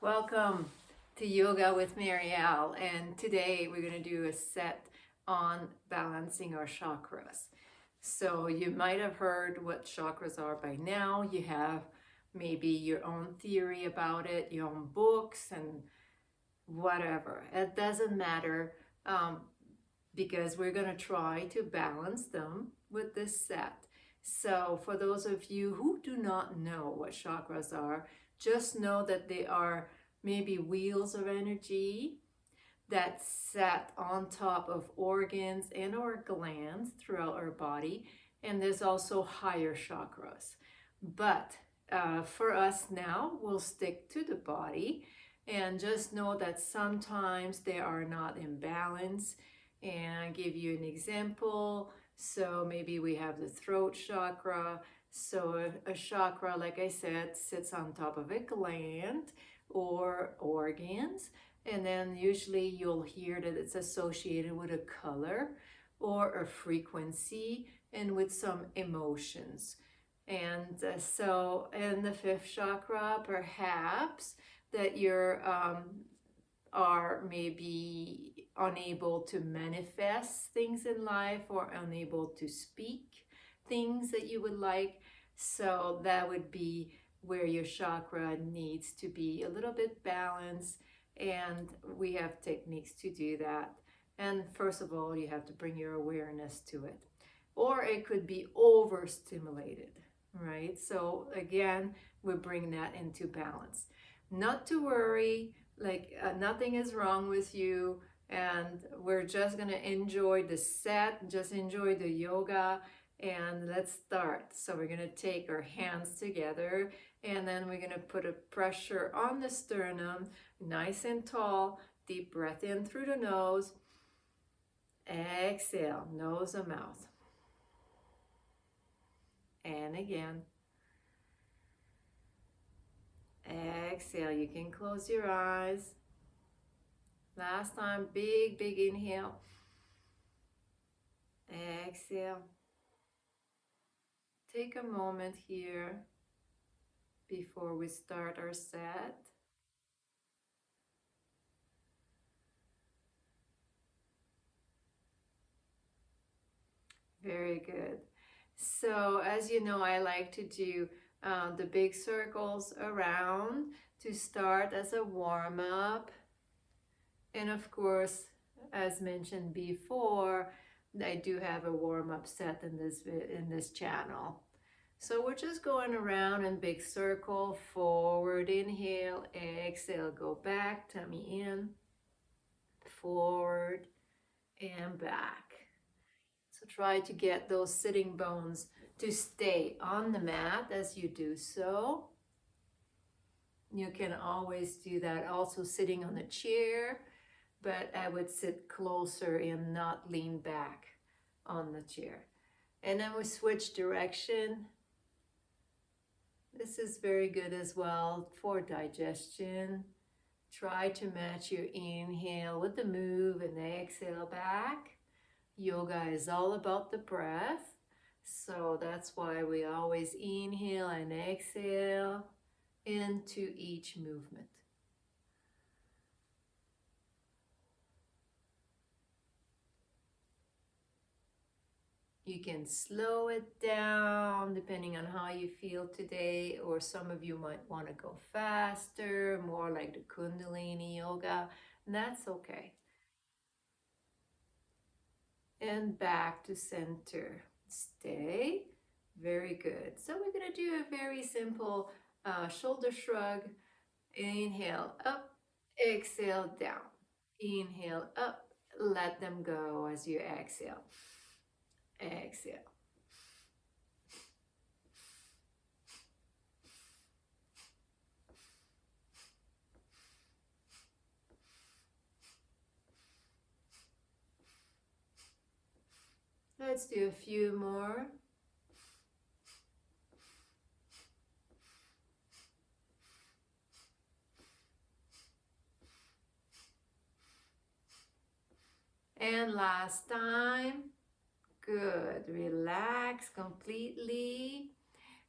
Welcome to Yoga with Marielle, and today we're going to do a set on balancing our chakras. So you might have heard what chakras are by now. You have maybe your own theory about it, your own books and whatever. It doesn't matter because we're going to try to balance them with this set. So for those of you who do not know what chakras are, just know that they are maybe wheels of energy that set on top of organs and or glands throughout our body. And there's also higher chakras. But for us now, we'll stick to the body and just know that sometimes they are not in balance. And I'll give you an example. So maybe we have the throat chakra. So a chakra, like I said, sits on top of a gland or organs. And then usually you'll hear that it's associated with a color or a frequency and with some emotions. And so in the fifth chakra, perhaps that you're are maybe unable to manifest things in life or unable to speak things that you would like. So that would be where your chakra needs to be a little bit balanced, and we have techniques to do that. And first of all, you have to bring your awareness to it. Or it could be overstimulated, right? So again, we bring that into balance. Not to worry, like nothing is wrong with you, and we're just gonna enjoy the set, just enjoy the yoga, and let's start. So we're gonna take our hands together, and then we're gonna put a pressure on the sternum, nice and tall. Deep breath in through the nose, exhale, nose and mouth. And again, exhale. You can close your eyes. Last time, big inhale. Exhale. Take a moment here before we start our set. Very good. So as you know, I like to do the big circles around to start as a warm-up. And of course, as mentioned before, I do have a warm-up set in this channel. So we're just going around in big circle, forward, inhale, exhale, go back, tummy in, forward, and back. So try to get those sitting bones to stay on the mat as you do so. You can always do that also sitting on a chair, but I would sit closer and not lean back on the chair. And then we switch direction. This is very good as well for digestion. Try to match your inhale with the move and exhale back. Yoga is all about the breath, so that's why we always inhale and exhale into each movement. You can slow it down depending on how you feel today, or some of you might want to go faster, more like the Kundalini yoga, and that's okay. And back to center. Stay. Very good. So we're going to do a very simple shoulder shrug. Inhale up, exhale down. Inhale up, let them go as you exhale. Exhale. Let's do a few more. And last time. Good. Relax completely.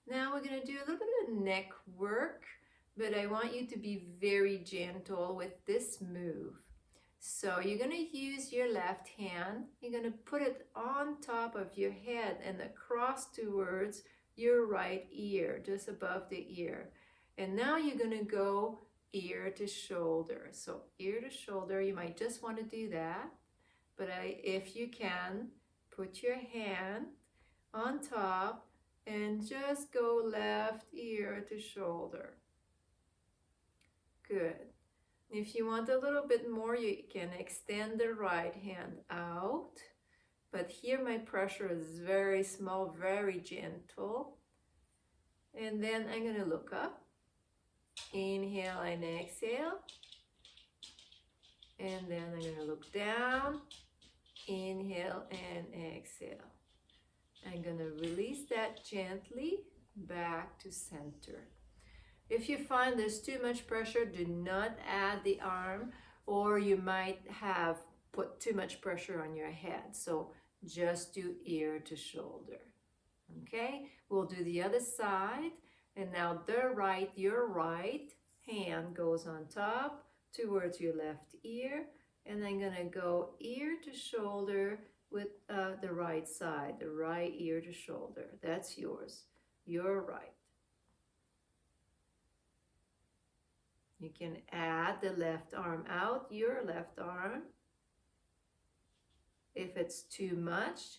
Now we're going to do a little bit of neck work. but I want you to be very gentle with this move. So you're going to use your left hand, you're going to put it on top of your head and across towards your right ear, just above the ear. And now you're going to go ear to shoulder. So ear to shoulder, you might just want to do that, but if you can, put your hand on top and just go left ear to shoulder. Good. If you want a little bit more, you can extend the right hand out. But here my pressure is very small, very gentle. And then I'm going to look up. Inhale and exhale. And then I'm going to look down. Inhale and exhale. I'm going to release that gently back to center. If you find there's too much pressure, do not add the arm, or you might have put too much pressure on your head. So just do ear to shoulder. Okay, we'll do the other side. And now your right hand goes on top towards your left ear. And I'm going to go ear to shoulder with the right side, the right ear to shoulder. That's yours, your right. You can add the left arm out, your left arm. If it's too much,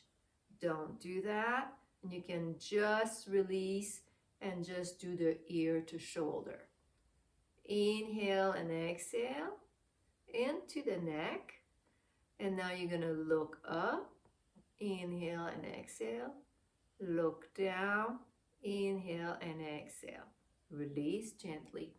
don't do that. And you can just release and just do the ear to shoulder. Inhale and exhale into the neck. And now you're going to look up. Inhale and exhale. Look down. Inhale and exhale. Release gently.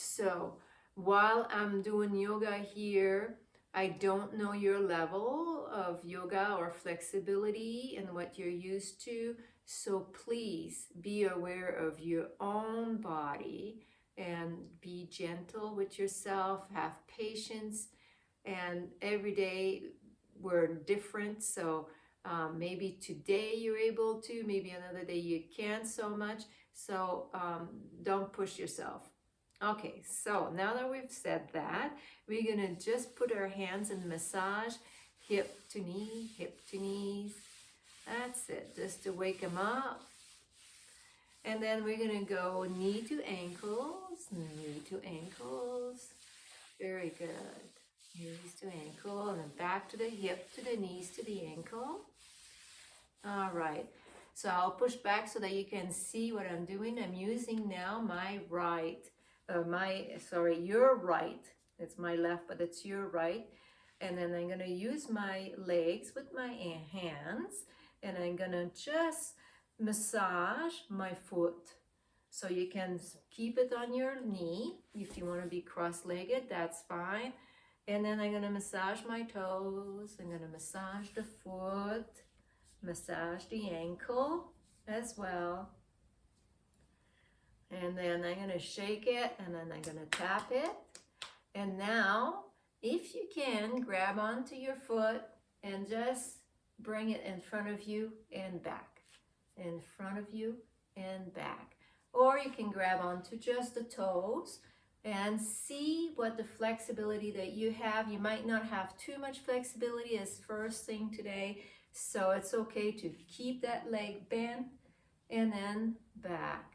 So while I'm doing yoga here, I don't know your level of yoga or flexibility and what you're used to. So please be aware of your own body and be gentle with yourself, have patience. And every day we're different. So maybe today you're able to, maybe another day you can't so much. So don't push yourself. Okay, so now that we've said that, we're going to just put our hands in massage, hip to knee, hip to knees. That's it, just to wake them up. And then we're going to go knee to ankles, knee to ankles. Very good. Knees to ankle, and then back to the hip, to the knees, to the ankle. All right. So I'll push back so that you can see what I'm doing. I'm using now my right. Your right. It's my left, but it's your right. And then I'm going to use my legs with my hands, and I'm going to just massage my foot. So you can keep it on your knee. If you want to be cross-legged, that's fine. And then I'm going to massage my toes. I'm going to massage the foot, massage the ankle as well. And then I'm going to shake it, and then I'm going to tap it. And now, if you can, grab onto your foot and just bring it in front of you and back. In front of you and back. Or you can grab onto just the toes and see what the flexibility that you have. You might not have too much flexibility as first thing today, so it's okay to keep that leg bent and then back.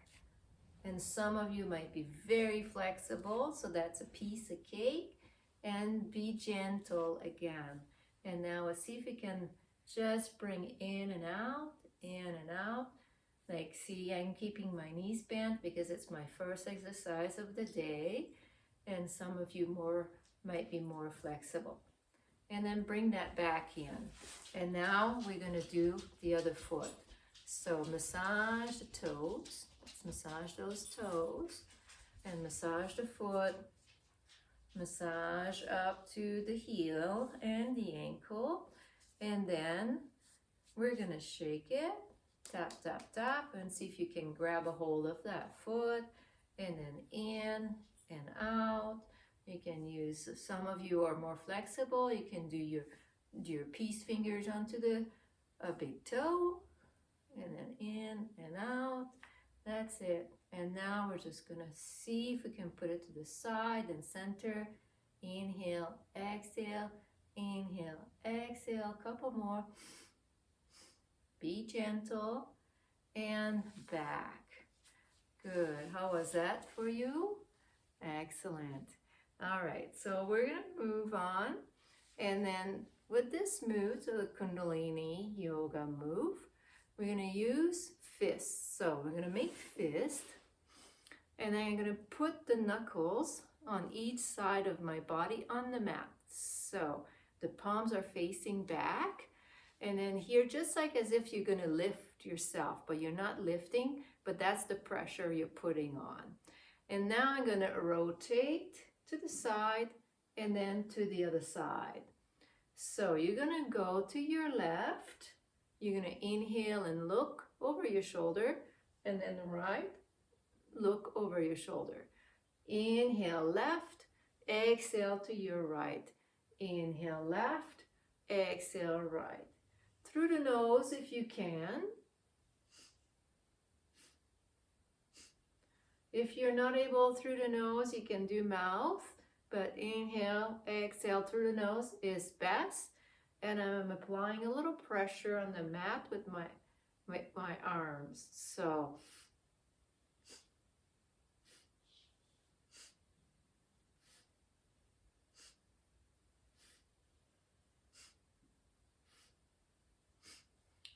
And some of you might be very flexible, so that's a piece of cake. And be gentle again. And now let's see if we can just bring in and out, in and out. Like, see, I'm keeping my knees bent because it's my first exercise of the day. And some of you might be more flexible. And then bring that back in. And now we're going to do the other foot. So massage the toes. Let's massage those toes. And massage the foot. Massage up to the heel and the ankle. And then we're going to shake it. Tap, tap, tap, and see if you can grab a hold of that foot, and then in and out. You can use, some of you are more flexible, you can do your peace fingers onto the big toe, and then in and out. That's it. And now we're just gonna see if we can put it to the side and center. Inhale, exhale, inhale, exhale, a couple more. Be gentle and back. Good. How was that for you? Excellent. All right, so we're gonna move on. And then with this move, so the Kundalini yoga move, we're gonna use fists. So we're gonna make fist, and then I'm gonna put the knuckles on each side of my body on the mat. So the palms are facing back, and then here, just like as if you're gonna lift yourself, but you're not lifting, but that's the pressure you're putting on. And now I'm gonna rotate to the side and then to the other side. So you're gonna go to your left, you're gonna inhale and look over your shoulder, and then right, look over your shoulder. Inhale left, exhale to your right. Inhale left, exhale right. Through the nose if you can. If you're not able through the nose, you can do mouth, but inhale, exhale through the nose is best. And I'm applying a little pressure on the mat with my arms. So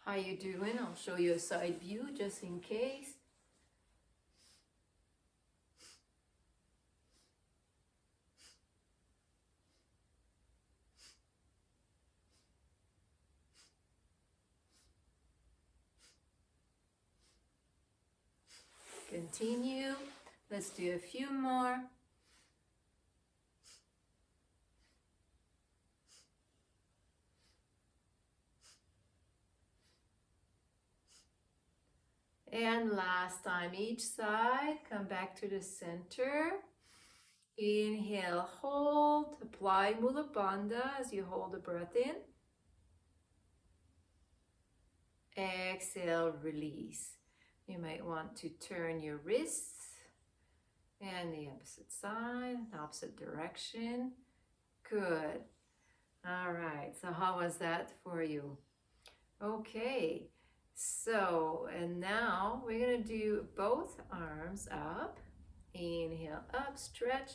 how you doing? I'll show you a side view just in case. Continue. Let's do a few more. And last time, each side, come back to the center. Inhale, hold, apply Mula Bandha as you hold the breath in. Exhale, release. You might want to turn your wrists and the opposite side, opposite direction. Good. All right, so how was that for you? Okay, so, and now we're gonna do both arms up. Inhale, up, stretch.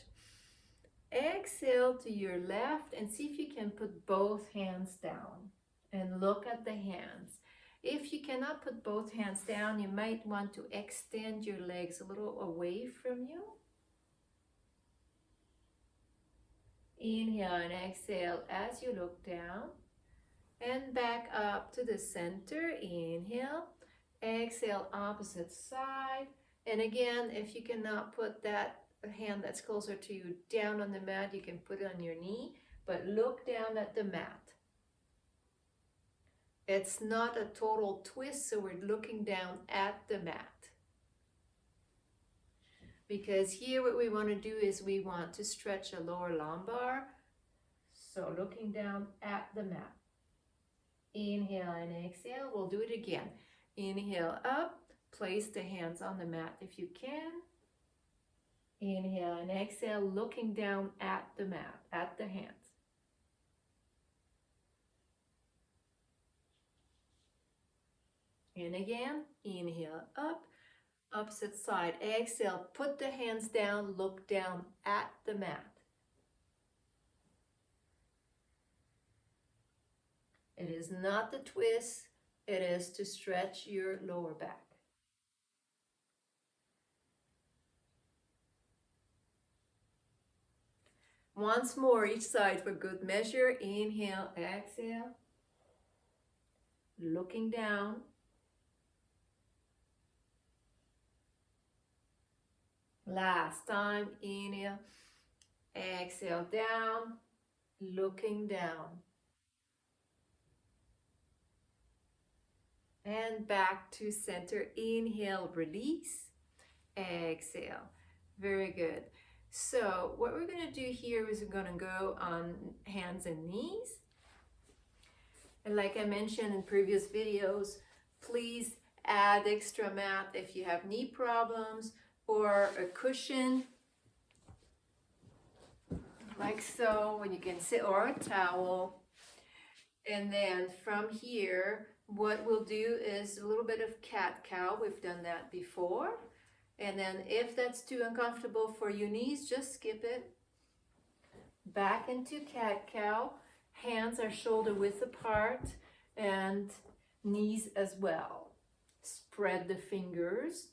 Exhale to your left and see if you can put both hands down and look at the hands. If you cannot put both hands down, you might want to extend your legs a little away from you. Inhale and exhale as you look down. And back up to the center. Inhale. Exhale, opposite side. And again, if you cannot put that hand that's closer to you down on the mat, you can put it on your knee. But look down at the mat. It's not a total twist, so we're looking down at the mat. Because here what we want to do is we want to stretch a lower lumbar. So looking down at the mat. Inhale and exhale. We'll do it again. Inhale up. Place the hands on the mat if you can. Inhale and exhale, looking down at the mat, at the hands. And again, inhale up, opposite side. Exhale, put the hands down, look down at the mat. It is not the twist, it is to stretch your lower back. Once more, each side for good measure. Inhale, exhale. Looking down. Last time, inhale, exhale down, looking down. And back to center. Inhale, release, exhale. Very good. So what we're going to do here is we're going to go on hands and knees. And like I mentioned in previous videos, please add extra mat if you have knee problems. or a cushion, like so, when you can sit, or a towel. And then from here, what we'll do is a little bit of cat-cow. We've done that before. And then if that's too uncomfortable for your knees, just skip it. Back into cat-cow. Hands are shoulder width apart and knees as well. Spread the fingers.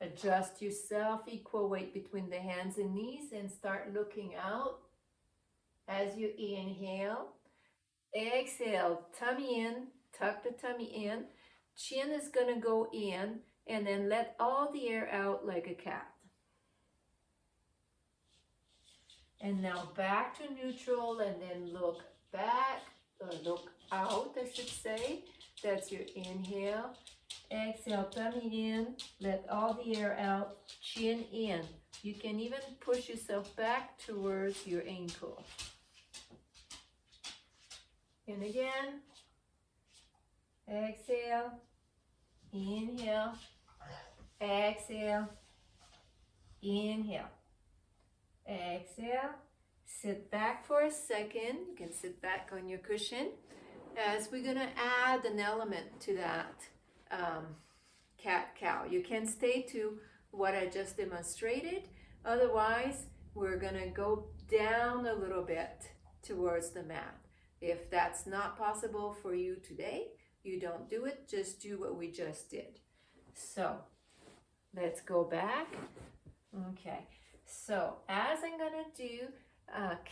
Adjust yourself, equal weight between the hands and knees, and start looking out as you inhale. Exhale, tummy in, tuck the tummy in. Chin is going to go in, and then let all the air out like a cat. And now back to neutral, and then look back, or look out, I should say. That's your inhale. Exhale, tummy in, let all the air out, chin in. You can even push yourself back towards your ankle. And again, exhale, inhale, exhale, inhale, exhale. Sit back for a second. You can sit back on your cushion as we're gonna add an element to that cat-cow. You can stay to what I just demonstrated. Otherwise, we're gonna go down a little bit towards the mat. If that's not possible for you today, you don't do it, just do what we just did. So let's go back. Okay, so as I'm gonna do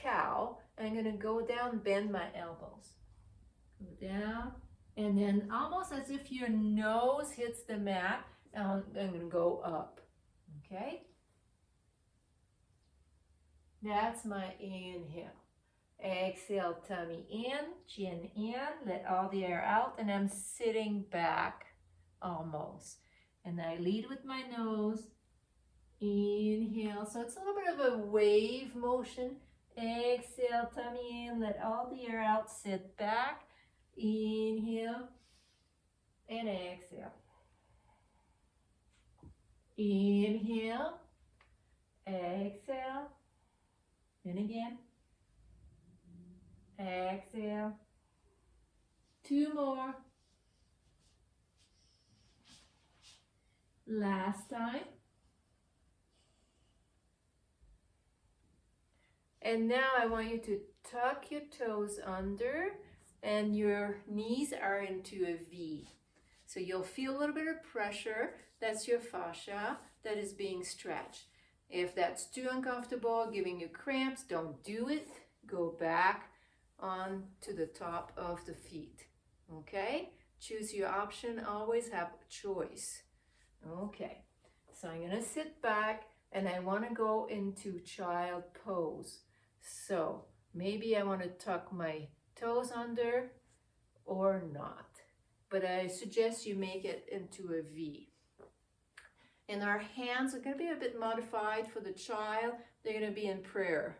cow, I'm gonna go down, bend my elbows. Go down, and then almost as if your nose hits the mat, I'm gonna go up, okay? That's my inhale. Exhale, tummy in, chin in, let all the air out, and I'm sitting back almost. And I lead with my nose, inhale. So it's a little bit of a wave motion. Exhale, tummy in, let all the air out, sit back, inhale, and exhale. Inhale, exhale, and again. Exhale. 2 more. Last time. And now I want you to tuck your toes under and your knees are into a V. So you'll feel a little bit of pressure. That's your fascia that is being stretched. If that's too uncomfortable, giving you cramps, don't do it. Go back on to the top of the feet. Okay? Choose your option. Always have a choice. Okay. So I'm going to sit back and I want to go into child pose. So maybe I want to tuck my toes under or not. But I suggest you make it into a V. And our hands are going to be a bit modified for the child. They're going to be in prayer.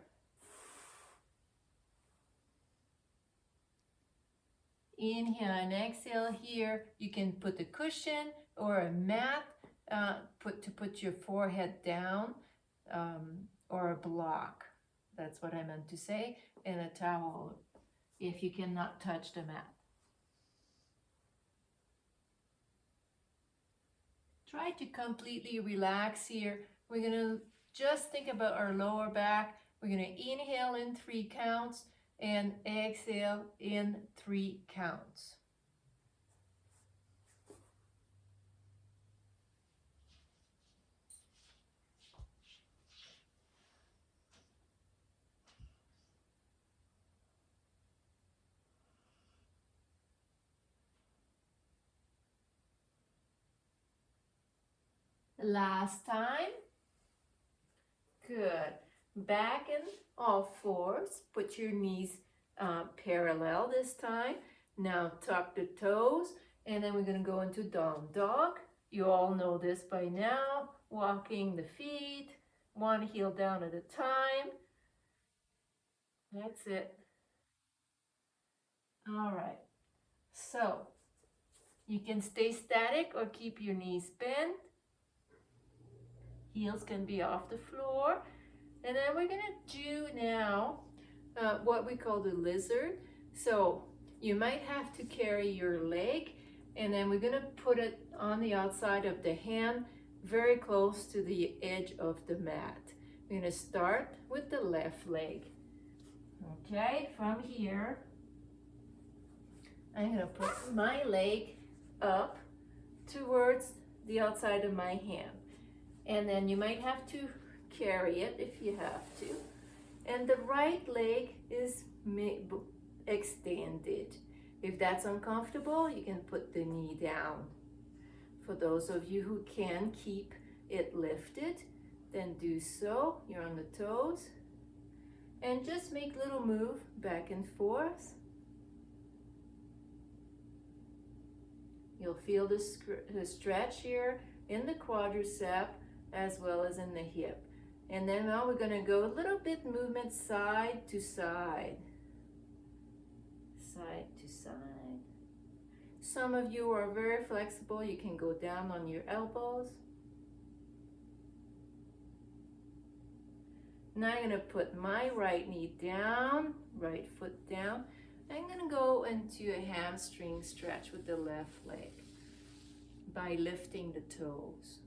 Inhale and exhale here. You can put a cushion or a mat to put your forehead down, or a block. That's what I meant to say. And a towel if you cannot touch the mat. Try to completely relax here. We're going to just think about our lower back. We're going to inhale in 3 counts and exhale in 3 counts. Last time. Good. Back in all fours. Put your knees parallel this time. Now tuck the toes, and then we're going to go into down dog. You all know this by now. Walking the feet, 1 heel down at a time. That's it. All right. So you can stay static or keep your knees bent. Heels can be off the floor. And then we're gonna do now what we call the lizard. So you might have to carry your leg, and then we're gonna put it on the outside of the hand, very close to the edge of the mat. We're gonna start with the left leg. Okay, from here, I'm gonna put my leg up towards the outside of my hand. And then you might have to carry it if you have to. And the right leg is extended. If that's uncomfortable, you can put the knee down. For those of you who can keep it lifted, then do so. You're on the toes. And just make little move back and forth. You'll feel the stretch here in the quadricep as well as in the hip. And then now we're going to go a little bit movement side to side. Side to side. Some of you are very flexible. You can go down on your elbows. Now I'm going to put my right knee down, right foot down. I'm going to go into a hamstring stretch with the left leg by lifting the toes.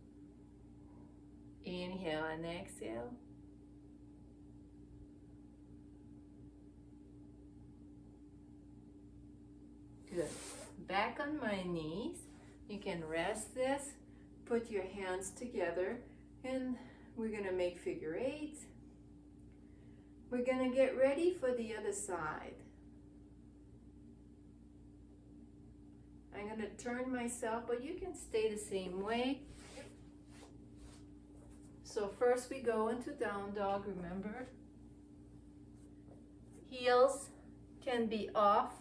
Inhale and exhale. Good. Back on my knees. You can rest this, put your hands together, and we're going to make figure eights. We're going to get ready for the other side. I'm going to turn myself, but you can stay the same way. So first we go into down dog, remember? Heels can be off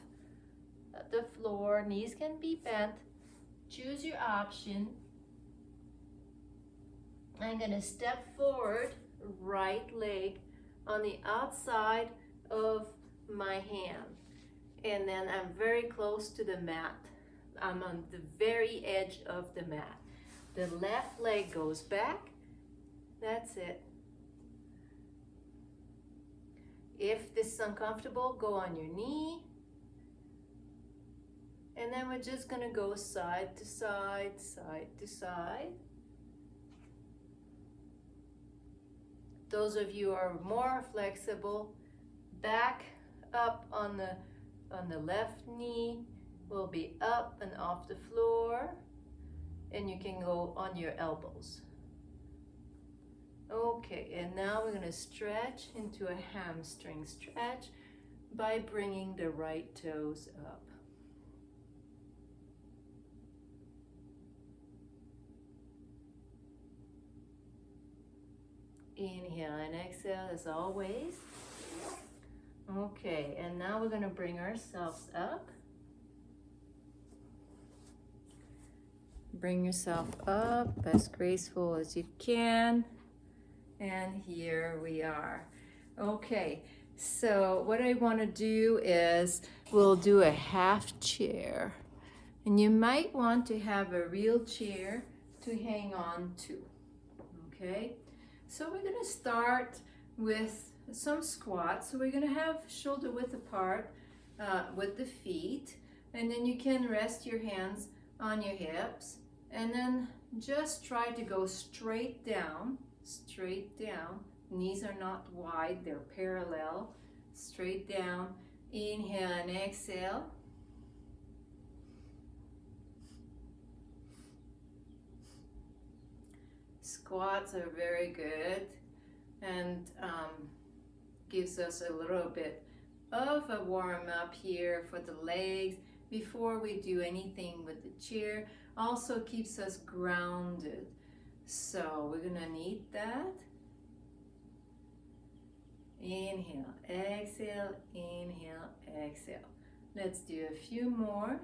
the floor, knees can be bent. Choose your option. I'm going to step forward, right leg on the outside of my hand. And then I'm very close to the mat. I'm on the very edge of the mat. The left leg goes back. That's it. If this is uncomfortable, go on your knee. And then we're just going to go side to side, side to side. Those of you who are more flexible, back up on the left knee will be up and off the floor, and you can go on your elbows. Okay, and now we're going to stretch into a hamstring stretch by bringing the right toes up. Inhale and exhale as always. Okay, and now we're going to bring ourselves up. Bring yourself up as graceful as you can. And here we are. Okay, so what I want to do is we'll do a half chair. And you might want to have a real chair to hang on to. Okay, so we're going to start with some squats. So we're going to have shoulder width apart with the feet. And then you can rest your hands on your hips. And then just try to go straight down. Straight down. Knees are not wide, they're parallel. Straight down. Inhale and exhale. Squats are very good and gives us a little bit of a warm up here for the legs before we do anything with the chair. Also keeps us grounded. So we're going to need that. Inhale, exhale, inhale, exhale. Let's do a few more.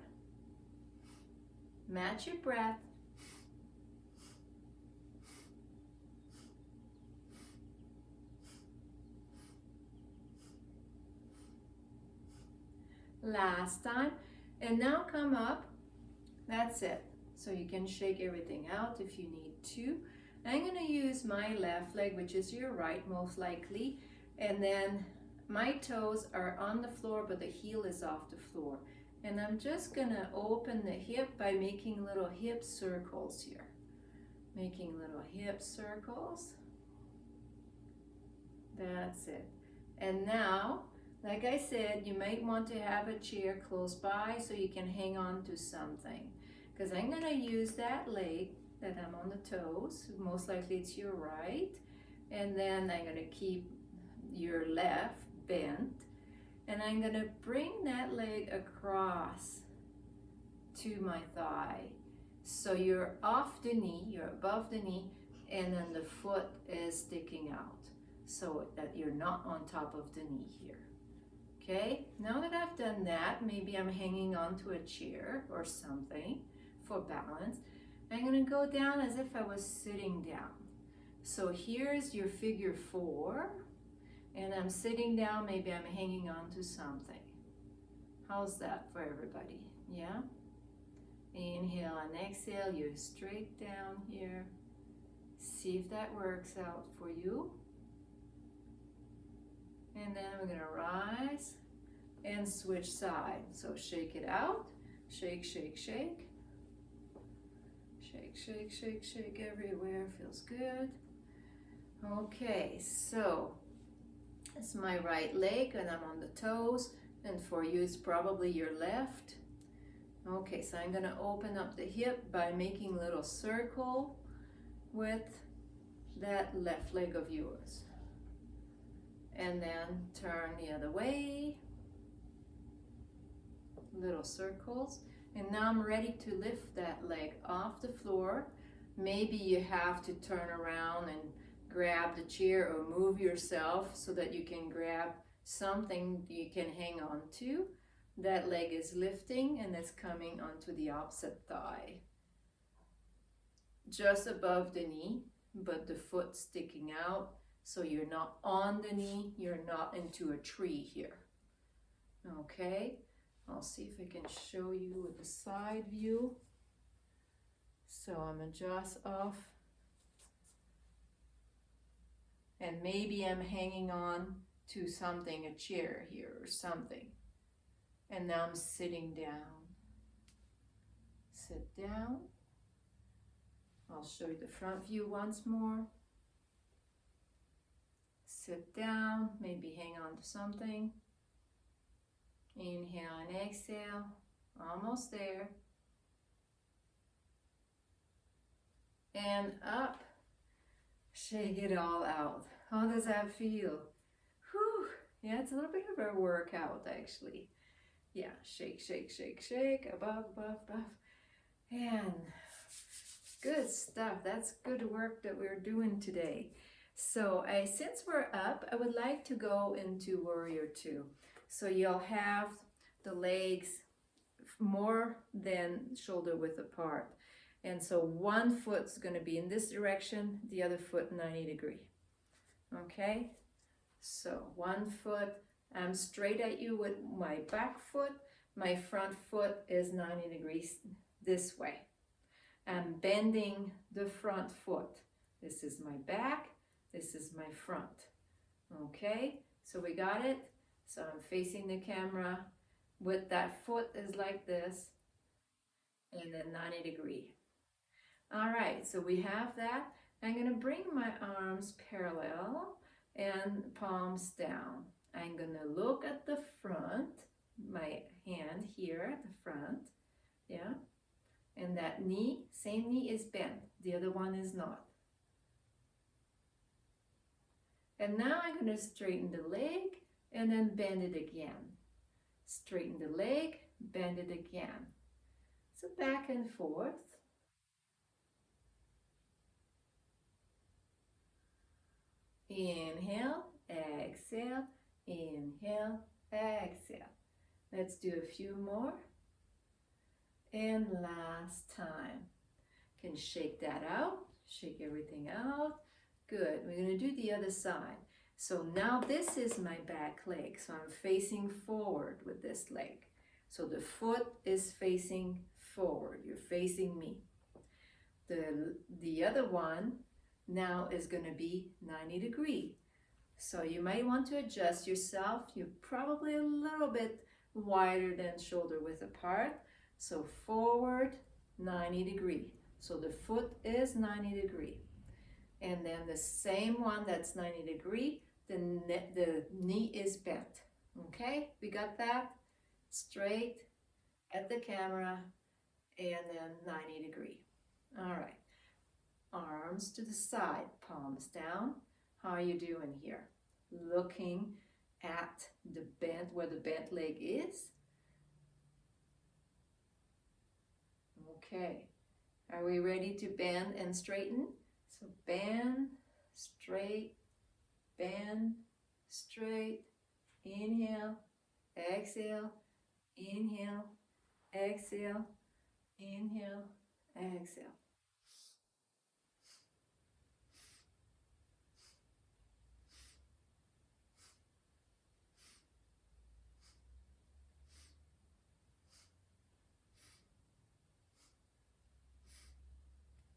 Match your breath. Last time. And now come up. That's it. So you can shake everything out if you need to. I'm going to use my left leg, which is your right most likely, and then my toes are on the floor, but the heel is off the floor. And I'm just going to open the hip by making little hip circles here. Making little hip circles. That's it. And now, like I said, you might want to have a chair close by so you can hang on to something. Because I'm going to use that leg that I'm on the toes. Most likely it's your right. And then I'm going to keep your left bent. And I'm going to bring that leg across to my thigh. So you're off the knee, you're above the knee, and then the foot is sticking out so that you're not on top of the knee here. Okay, now that I've done that, maybe I'm hanging onto a chair or something for balance. I'm going to go down as if I was sitting down. So here's your figure 4, and I'm sitting down, maybe I'm hanging onto something. How's that for everybody? Yeah? Inhale and exhale, you're straight down here. See if that works out for you. And then we're going to rise and switch sides. So shake it out. Shake, shake, shake. Shake, shake, shake, shake everywhere. Feels good. Okay, so it's my right leg and I'm on the toes. And for you, it's probably your left. Okay, so I'm going to open up the hip by making a little circle with that left leg of yours. And then turn the other way, little circles. And now I'm ready to lift that leg off the floor. Maybe you have to turn around and grab the chair or move yourself so that you can grab something you can hang on to. That leg is lifting and it's coming onto the opposite thigh. Just above the knee, but the foot sticking out. So you're not on the knee, you're not into a tree here. Okay, I'll see if I can show you with the side view. So I'm just off. And maybe I'm hanging on to something, a chair here or something. And now I'm sitting down. Sit down. I'll show you the front view once more. Sit down, maybe hang on to something. Inhale and exhale, almost there. And up, shake it all out. How does that feel? Whew, yeah, it's a little bit of a workout actually. Yeah, shake, shake, shake, shake, above, above, above. And good stuff, that's good work that we're doing today. So since we're up, I would like to go into Warrior 2. So you'll have the legs more than shoulder width apart. And so one foot's going to be in this direction, the other foot 90 degree. Okay? So one foot, I'm straight at you with my back foot. My front foot is 90 degrees this way. I'm bending the front foot. This is my back. This is my front. Okay, so we got it. So I'm facing the camera with that foot is like this and then 90 degree. All right, so we have that. I'm going to bring my arms parallel and palms down. I'm going to look at the front, my hand here at the front, yeah, and that knee, same knee is bent, the other one is not. And now I'm going to straighten the leg and then bend it again. Straighten the leg, bend it again. So back and forth. Inhale, exhale, inhale, exhale. Let's do a few more. And last time. Can shake that out, shake everything out. Good, we're going to do the other side. So now this is my back leg. So I'm facing forward with this leg. So the foot is facing forward. You're facing me. The other one now is going to be 90 degrees. So you might want to adjust yourself. You're probably a little bit wider than shoulder width apart. So forward 90 degrees. So the foot is 90 degrees. And then the same one that's 90 degrees, the knee is bent. Okay, we got that? Straight at the camera and then 90 degrees. All right, arms to the side, palms down. How are you doing here? Looking at the bent, where the bent leg is. Okay, are we ready to bend and straighten? So bend, straight, inhale, exhale, inhale, exhale, inhale, exhale.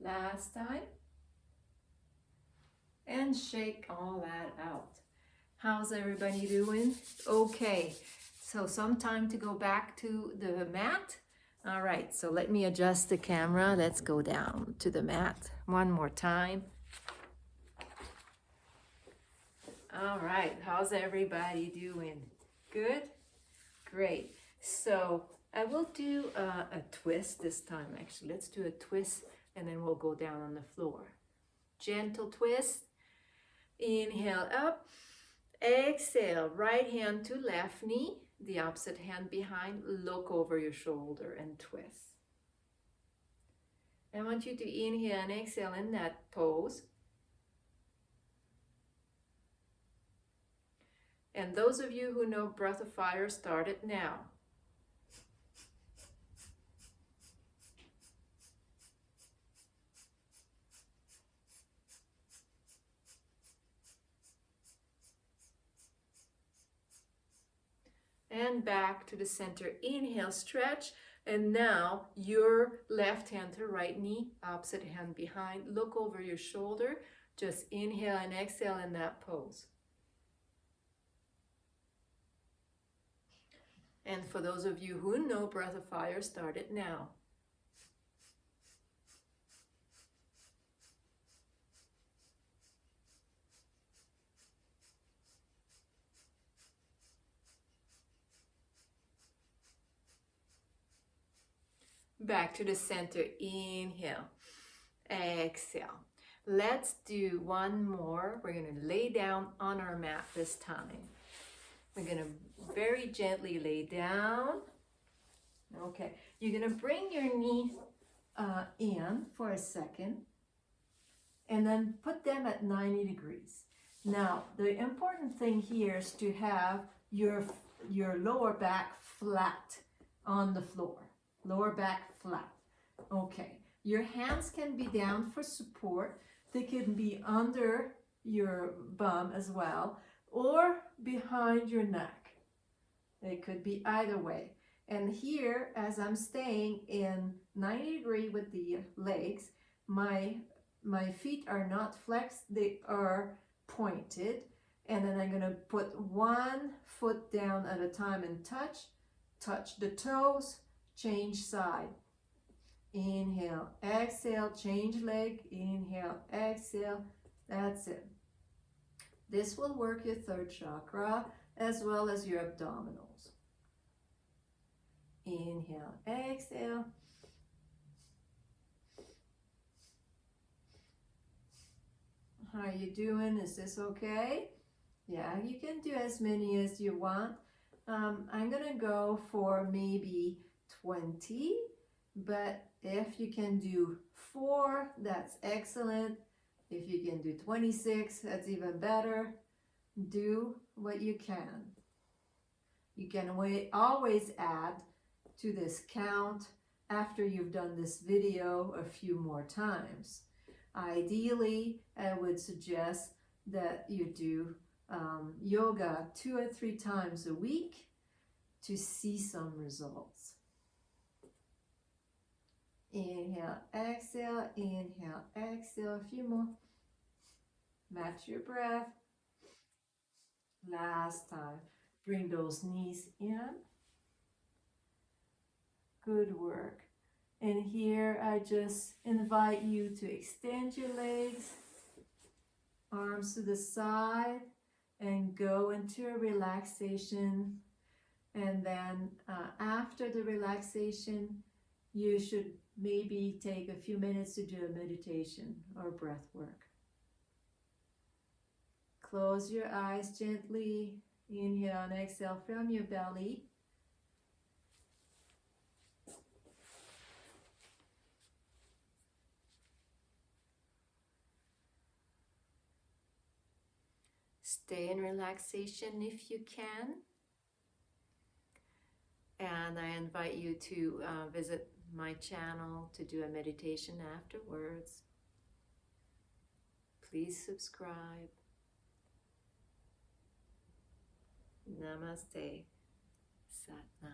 Last time. And shake all that out. How's everybody doing? Okay, so some time to go back to the mat. All right, so let me adjust the camera. Let's go down to the mat one more time. All right, how's everybody doing? Good? Great. So I will do a twist this time, actually. Let's do a twist and then we'll go down on the floor. Gentle twist. Inhale up, exhale, right hand to left knee, the opposite hand behind, look over your shoulder and twist. I want you to inhale and exhale in that pose. And those of you who know Breath of Fire, start it now. And back to the center. Inhale, stretch. And now your left hand to right knee, opposite hand behind. Look over your shoulder. Just inhale and exhale in that pose. And for those of you who know Breath of Fire, start it now. Back to the center. Inhale, exhale. Let's do one more. We're going to lay down on our mat this time. We're going to very gently lay down. Okay, you're going to bring your knee in for a second and then put them at 90 degrees. Now, the important thing here is to have your lower back flat on the floor. Lower back flat. Okay, your hands can be down for support. They can be under your bum as well, or behind your neck. They could be either way. And here, as I'm staying in 90 degrees with the legs, my feet are not flexed, they are pointed. And then I'm gonna put one foot down at a time and touch the toes, change side. Inhale, exhale, change leg, inhale, exhale. That's it. This will work your third chakra as well as your abdominals. Inhale, exhale. How are you doing? Is this okay? Yeah, you can do as many as you want. I'm gonna go for maybe 20, but if you can do 4, that's excellent. If you can do 26, that's even better. Do what you can. You can always add to this count after you've done this video a few more times. Ideally, I would suggest that you do yoga 2 or 3 times a week to see some results. Inhale, exhale, a few more. Match your breath. Last time. Bring those knees in. Good work. And here I just invite you to extend your legs, arms to the side, and go into a relaxation. And then after the relaxation, you should maybe take a few minutes to do a meditation or breath work. Close your eyes gently. Inhale and exhale from your belly. Stay in relaxation if you can. And I invite you to visit my channel to do a meditation afterwards. Please subscribe. Namaste. Sat Nam.